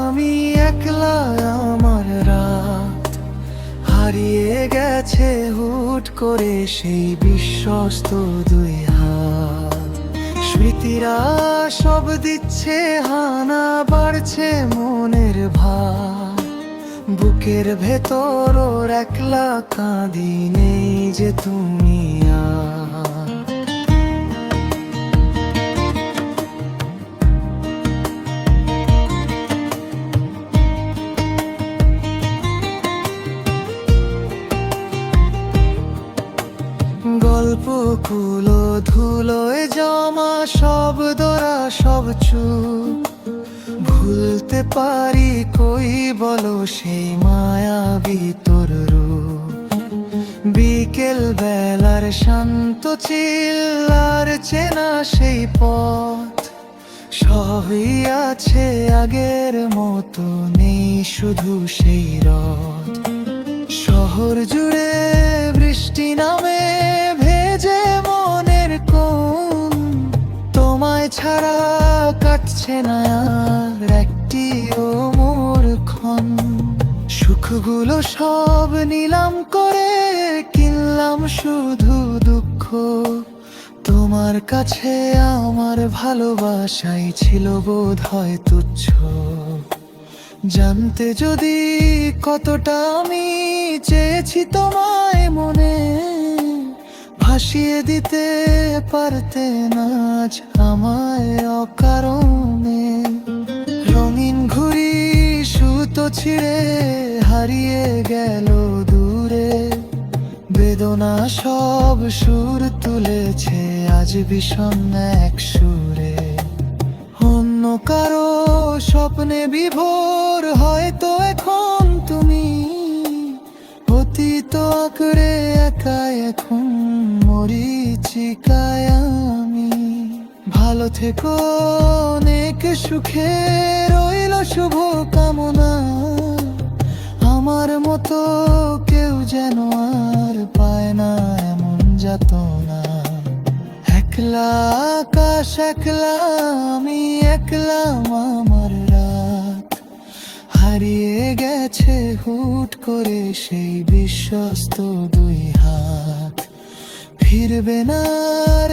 আমি একলা, আমার রাত হারিয়ে গেছে হুট করে সেই বিশ্বস্ত দুই হাত। স্মৃতিরা সব দিচ্ছে হানা, বাড়ছে মনের ভার। বুকের ভেতর ওর একলা কাঁদি, নেই যে তুমি আর। গল্পগুলো ধুলোয় জমা, শব্দরা সব চুপ। ভুলতে পারি কই বলো সেই মায়াবী তোর রূপ। বিকেল বেলার শান্ত চিল্লার চেনা সেই পথ, সবই আছে আগের মতো, নেই শুধু সেই রথ। শহর জুড়ে বৃষ্টি নামে, ভেজে মনের কোণ। তোমায় ছাড়া কাটছে না আর একটিও মোর ক্ষণ। সুখগুলো সব নিলাম করে, কিনলাম শুধু দুঃখ। তোমার কাছে আমার ভালোবাসাই ছিল বোধহয় তুচ্ছ। জানতে যদি কতটা আমি চেয়েছি তোমায় মনে, ভাসিয়ে দিতে পারতে না আজ আমায় অকারণে। রঙিন ঘুড়ি সুতো ছিঁড়ে হারিয়ে গেল দূরে। বেদনা সব সুর তুলেছে আজ বিষণ্ণ এক সুরে। অন্য কারো স্বপ্নে বিভোর হয়তো এখন তুমি, অতীত আঁকড়ে একা এখন মরীচিকায় আমি। ভালো থেকো, অনেক সুখে রইল শুভ কামনা। আমার মতো কেউ যেন আর পায় না এমন যাতনা। একলা আকাশ, একলা আমি, একলা আমার রাত হারিয়ে গেছে হুট করে সেই বিশ্বস্ত দুই হাত। ফিরবে না আর